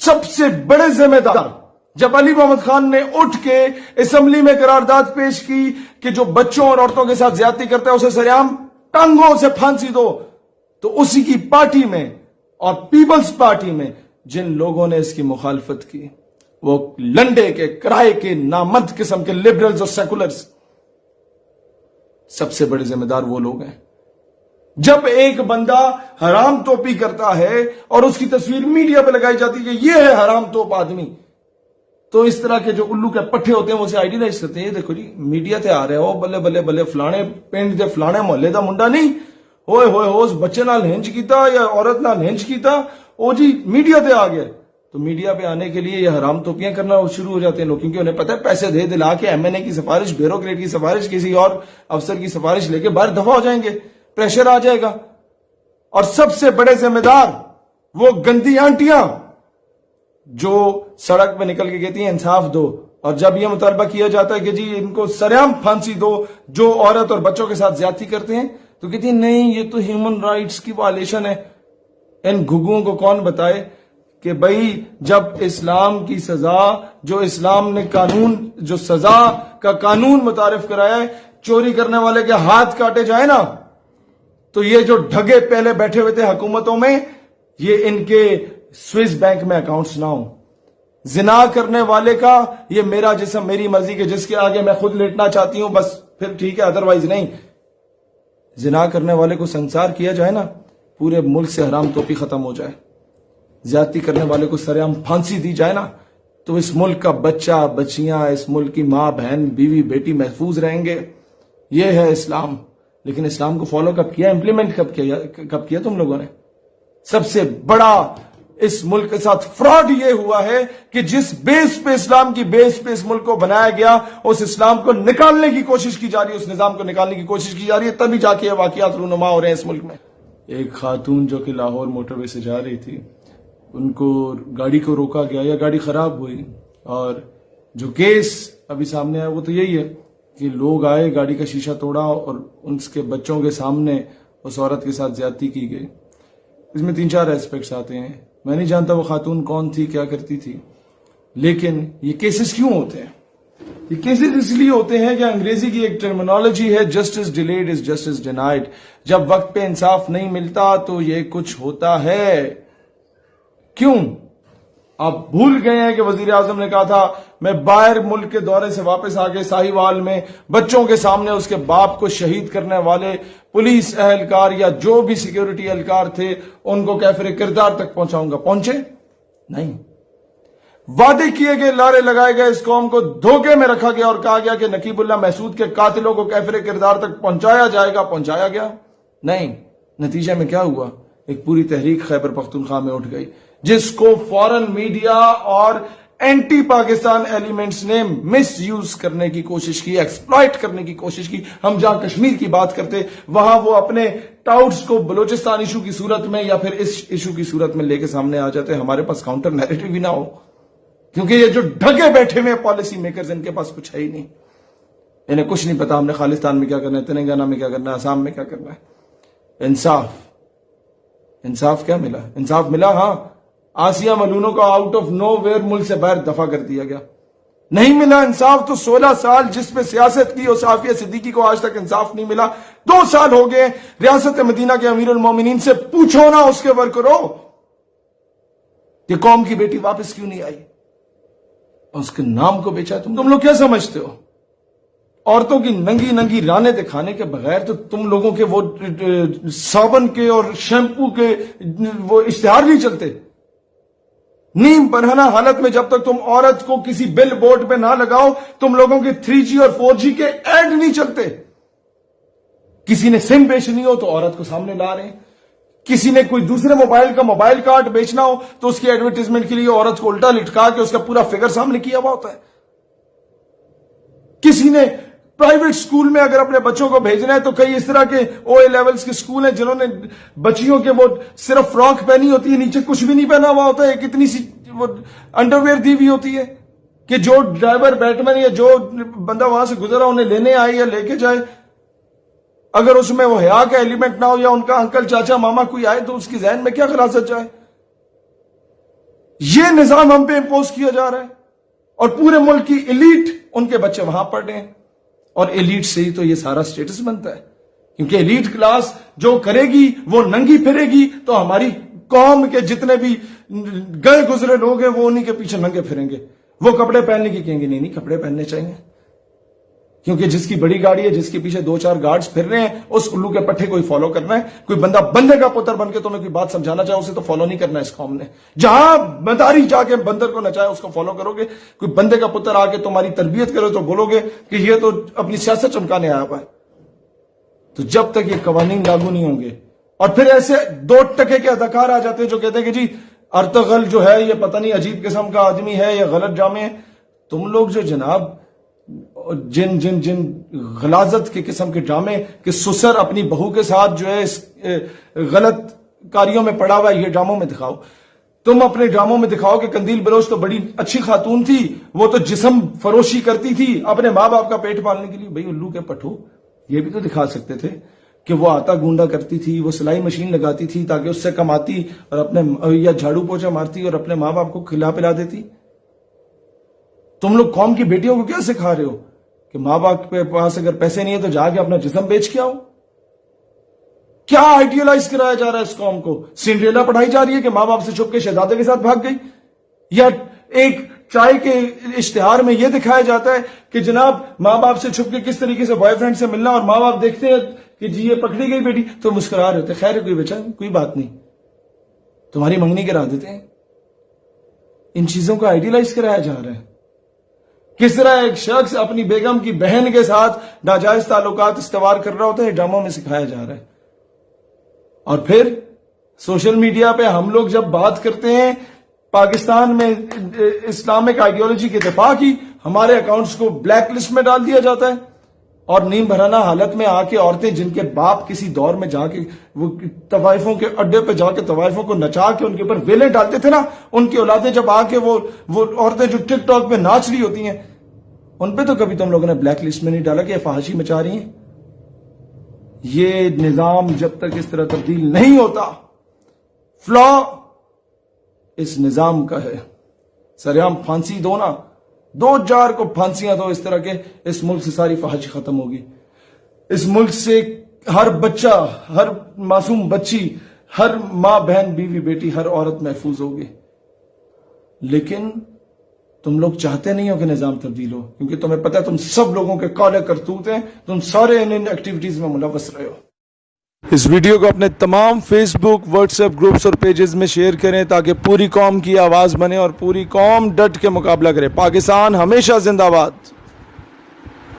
سب سے بڑے ذمہ دار جب علی محمد خان نے اٹھ کے اسمبلی میں قرارداد پیش کی کہ جو بچوں اور عورتوں کے ساتھ زیادتی کرتا ہے اسے سریعام ٹانگوں سے پھانسی دو، تو اسی کی پارٹی میں اور پیپلز پارٹی میں جن لوگوں نے اس کی مخالفت کی وہ لنڈے کے کرائے کے نامرد قسم کے لبرلز اور سیکولرز، سب سے بڑے ذمہ دار وہ لوگ ہیں۔ جب ایک بندہ حرام توپی کرتا ہے اور اس کی تصویر میڈیا پہ لگائی جاتی ہے کہ یہ ہے حرام توپ آدمی، تو اس طرح کے جو الو کے پٹھے ہوتے ہیں وہ اسے آئیڈیلائز کرتے ہیں، یہ دیکھو جی میڈیا تے آ رہے ہو، بلے بلے بلے فلانے پنڈ دے فلانے محلے دا منڈا نہیں ہوئے ہوئے ہو اس بچے نال ہنج کیتا یا عورت نال ہنج کیتا، او جی میڈیا تے آ گیا۔ تو میڈیا پہ آنے کے لیے یہ حرام توپیاں کرنا شروع ہو جاتے ہیں لوگ، کیونکہ انہیں پتہ ہے پیسے دے دلا کے ایم این اے کی سفارش، بیوروکریٹ کی سفارش، کسی اور افسر کی سفارش لے کے باہر دفع ہو جائیں گے، پریشر آ جائے گا۔ اور سب سے بڑے ذمہ دار وہ گندی آنٹیاں جو سڑک پہ نکل کے کہتی ہیں انصاف دو، اور جب یہ مطالبہ کیا جاتا ہے کہ جی ان کو سریعام پھانسی دو جو عورت اور بچوں کے ساتھ زیادتی کرتے ہیں، تو کہتی ہیں نہیں یہ تو ہیومن رائٹس کی وائلیشن ہے۔ ان گھگوں کو کون بتائے کہ بھائی جب اسلام کی سزا، جو اسلام نے قانون، جو سزا کا قانون متعارف کرایا ہے، چوری کرنے والے کے ہاتھ کاٹے جائیں نا، تو یہ جو ڈھگے پہلے بیٹھے ہوئے تھے حکومتوں میں، یہ ان کے سوئس بینک میں اکاؤنٹس نہ ہوں۔ زنا کرنے والے کا یہ میرا جسم میری مرضی کے جس کے آگے میں خود لیٹنا چاہتی ہوں بس پھر ٹھیک ہے، ادروائز نہیں۔ زنا کرنے والے کو سنسار کیا جائے نا، پورے ملک سے حرام توپی ختم ہو جائے، زیادتی کرنے والے کو سریعام پھانسی دی جائے نا، تو اس ملک کا بچہ بچیاں، اس ملک کی ماں بہن بیوی بیٹی محفوظ رہیں گے۔ یہ ہے اسلام۔ لیکن اسلام کو فالو کب کیا، امپلیمنٹ کب کیا تم لوگوں نے؟ سب سے بڑا اس ملک کے ساتھ فراڈ یہ ہوا ہے کہ جس بیس پہ اسلام کی بیس پہ اس ملک کو بنایا گیا، اس اسلام کو نکالنے کی کوشش کی جا رہی ہے، اس نظام کو نکالنے کی کوشش کی جا رہی ہے، تبھی جا کے یہ واقعات رونما ہو رہے ہیں اس ملک میں۔ ایک خاتون جو کہ لاہور موٹر وے سے جا رہی تھی، ان کو گاڑی کو روکا گیا یا گاڑی خراب ہوئی، اور جو کیس ابھی سامنے آیا وہ تو یہی ہے کہ لوگ آئے، گاڑی کا شیشہ توڑا اور ان کے بچوں کے سامنے اس عورت کے ساتھ زیادتی کی گئی۔ اس میں 3-4 ایسپیکٹس آتے ہیں، میں نہیں جانتا وہ خاتون کون تھی، کیا کرتی تھی، لیکن یہ کیسز کیوں ہوتے ہیں؟ یہ کیسز اس لیے ہوتے ہیں کہ انگریزی کی ایک ٹرمینالوجی ہے، justice delayed is justice denied. جب وقت پہ انصاف نہیں ملتا تو یہ کچھ ہوتا ہے۔ کیوں؟ آپ بھول گئے ہیں کہ وزیر اعظم نے کہا تھا میں باہر ملک کے دورے سے واپس آ کے ساہیوال میں بچوں کے سامنے اس کے باپ کو شہید کرنے والے پولیس اہلکار یا جو بھی سیکیورٹی اہلکار تھے ان کو کیفر کردار تک پہنچاؤں گا۔ پہنچے نہیں۔ وعدے کیے گئے، لارے لگائے گئے، اس قوم کو دھوکے میں رکھا گیا اور کہا گیا کہ نقیب اللہ محسود کے قاتلوں کو کیفر کردار تک پہنچایا جائے گا، پہنچایا گیا نہیں۔ نتیجے میں کیا ہوا؟ ایک پوری تحریک خیبر پختونخوا میں اٹھ گئی جس کو فورن میڈیا اور اینٹی پاکستان ایلیمنٹس نے مس یوز کرنے کی کوشش کی، ایکسپلائٹ کرنے کی کوشش کی۔ ہم جہاں کشمیر کی بات کرتے وہاں وہ اپنے ٹاؤٹس کو بلوچستان ایشو کی صورت میں یا پھر اس ایشو کی صورت میں لے کے سامنے آ جاتے، ہمارے پاس کاؤنٹر نیریٹو بھی نہ ہو، کیونکہ یہ جو ڈھگے بیٹھے ہوئے پالیسی میکرز ان کے پاس کچھ ہے ہی نہیں، انہیں کچھ نہیں پتا ہم نے خالستان میں کیا کرنا ہے، تلنگانہ میں کیا کرنا ہے، آسام میں کیا کرنا ہے۔ انصاف کیا ملا؟ انصاف ملا، ہاں، آسیہ ملونوں کو آؤٹ آف نو ویئر ملک سے باہر دفع کر دیا گیا۔ نہیں ملا انصاف تو 16 سال جس پہ سیاست کی اور صافیہ صدیقی کو آج تک انصاف نہیں ملا۔ 2 سال ہو گئے ریاست مدینہ کے امیر المومنین سے پوچھو نا اس کے ورکروں کہ قوم کی بیٹی واپس کیوں نہیں آئی، اس کے نام کو بیچا۔ تم لوگ کیا سمجھتے ہو؟ عورتوں کی ننگی ننگی رانے دکھانے کے بغیر تو تم لوگوں کے وہ صابن کے اور شیمپو کے وہ اشتہار نہیں چلتے۔ نیم برہنہ حالت میں جب تک تم عورت کو کسی بل بورڈ پہ نہ لگاؤ، تم لوگوں کے 3G اور 4G کے ایڈ نہیں چلتے۔ کسی نے سم بیچنی ہو تو عورت کو سامنے لا رہے ہیں، کسی نے کوئی دوسرے موبائل کا موبائل کارڈ بیچنا ہو تو اس کی ایڈورٹیزمنٹ کے لیے عورت کو الٹا لٹکا کے اس کا پورا فگر سامنے کیا ہوا ہوتا ہے۔ کسی نے پرائیویٹ سکول میں اگر اپنے بچوں کو بھیجنا ہے تو کئی اس طرح کے OA لیولز کے سکول ہیں جنہوں نے بچیوں کے وہ صرف فراک پہنی ہوتی ہے، نیچے کچھ بھی نہیں پہنا ہوا ہوتا ہے، کتنی سی وہ انڈرویئر دی ہوئی ہوتی ہے کہ جو ڈرائیور بیٹمین یا جو بندہ وہاں سے گزرا انہیں لینے آئے یا لے کے جائے، اگر اس میں وہ حیا کا ایلیمنٹ نہ ہو یا ان کا انکل چاچا ماما کوئی آئے تو اس کی ذہن میں کیا خلاصت جائے؟ یہ نظام ہم پہ امپوز کیا جا رہا ہے اور پورے ملک کی ایلیٹ ان کے بچے وہاں پڑھ رہے ہیں اور ایلیٹ سے ہی تو یہ سارا سٹیٹس بنتا ہے کیونکہ ایلیٹ کلاس جو کرے گی وہ ننگی پھرے گی تو ہماری قوم کے جتنے بھی گئے گزرے لوگ ہیں وہ انہی کے پیچھے ننگے پھریں گے. وہ کپڑے پہننے کی کہیں گے نہیں کپڑے پہننے چاہیے کیونکہ جس کی بڑی گاڑی ہے جس کے پیچھے 2-4 گارڈز پھر رہے ہیں اس الو کے پٹھے کوئی فالو کرنا ہے. کوئی بندہ بندے کا پتر بن کے تمہیں کوئی بات سمجھانا چاہے اسے تو فالو نہیں کرنا ہے. اس قوم نے جہاں مداری جا کے بندر کو نچائے اس کو فالو کرو گے. کوئی بندے کا پتر آ کے تمہاری تربیت کرے تو بولو گے کہ یہ تو اپنی سیاست چمکانے آیا ہوا ہے. تو جب تک یہ قوانین لاگو نہیں ہوں گے اور پھر ایسے 2 ٹکے کے اداکار آ جاتے ہیں جو کہتے ہیں کہ جی ارطغرل جو ہے یہ پتہ نہیں عجیب قسم کا آدمی ہے یا غلط جامع ہے. تم لوگ جو جناب جن غلاظت کے قسم کے ڈرامے کہ سسر اپنی بہو کے ساتھ جو ہے غلط کاریوں میں پڑا ہوا ہے یہ ڈراموں میں دکھاؤ. تم اپنے ڈراموں میں دکھاؤ کہ قندیل بلوچ تو بڑی اچھی خاتون تھی وہ تو جسم فروشی کرتی تھی اپنے ماں باپ کا پیٹ پالنے کے لیے. بھئی الو کے پٹھو یہ بھی تو دکھا سکتے تھے کہ وہ آٹا گونڈا کرتی تھی وہ سلائی مشین لگاتی تھی تاکہ اس سے کماتی اور اپنے یا جھاڑو پوچھا مارتی اور اپنے ماں باپ کو کھلا پلا دیتی. تم لوگ قوم کی بیٹیوں کو کیا سکھا رہے ہو کہ ماں باپ کے پاس اگر پیسے نہیں ہے تو جا کے اپنا جسم بیچ کے آؤ. کیا آئیڈیالائز کرایا جا رہا ہے اس قوم کو. سنڈریلا پڑھائی جا رہی ہے کہ ماں باپ سے چھپ کے شہزادے کے ساتھ بھاگ گئی. یا ایک چائے کے اشتہار میں یہ دکھایا جاتا ہے کہ جناب ماں باپ سے چھپ کے کس طریقے سے بوائے فرینڈ سے ملنا اور ماں باپ دیکھتے ہیں کہ جی یہ پکڑی گئی بیٹی تو مسکرا رہے ہوتے خیر کوئی بچہ کوئی بات نہیں تمہاری منگنی کرا دیتے ہیں. ان چیزوں کو آئیڈیالائز کرایا جا رہا ہے. کس طرح ایک شخص اپنی بیگم کی بہن کے ساتھ ناجائز تعلقات استوار کر رہا ہوتا ہے ڈراموں میں سکھایا جا رہا ہے. اور پھر سوشل میڈیا پہ ہم لوگ جب بات کرتے ہیں پاکستان میں اسلامک آئیڈیالوجی کے دفاع کی ہمارے اکاؤنٹس کو بلیک لسٹ میں ڈال دیا جاتا ہے اور نیم بھرانا حالت میں آ کے عورتیں جن کے باپ کسی دور میں جا کے وہ طوائفوں کے اڈے پہ جا کے طوائفوں کو نچا کے ان کے اوپر ویلیں ڈالتے تھے نا ان کی اولادیں جب آ کے وہ عورتیں جو ٹک ٹاک پہ ناچ رہی ہوتی ہیں ان پہ تو کبھی تم لوگوں نے بلیک لسٹ میں نہیں ڈالا کہ یہ فحاشی مچا رہی ہیں. یہ نظام جب تک اس طرح تبدیل نہیں ہوتا فلا اس نظام کا ہے. سریعام پھانسی دو نا 2-4 کو پھانسیاں دو اس طرح کے اس ملک سے ساری فحاشی ختم ہوگی. اس ملک سے ہر بچہ ہر معصوم بچی ہر ماں بہن بیوی بیٹی ہر عورت محفوظ ہوگی. لیکن تم لوگ چاہتے نہیں ہو کہ نظام تبدیل ہو کیونکہ تمہیں پتہ ہے تم سب لوگوں کے کالے کرتوت ہیں تم سارے ان ایکٹیویٹیز میں ملوث رہے ہو. اس ویڈیو کو اپنے تمام فیس بک واٹس ایپ گروپس اور پیجز میں شیئر کریں تاکہ پوری قوم کی آواز بنے اور پوری قوم ڈٹ کے مقابلہ کرے. پاکستان ہمیشہ زندہ باد.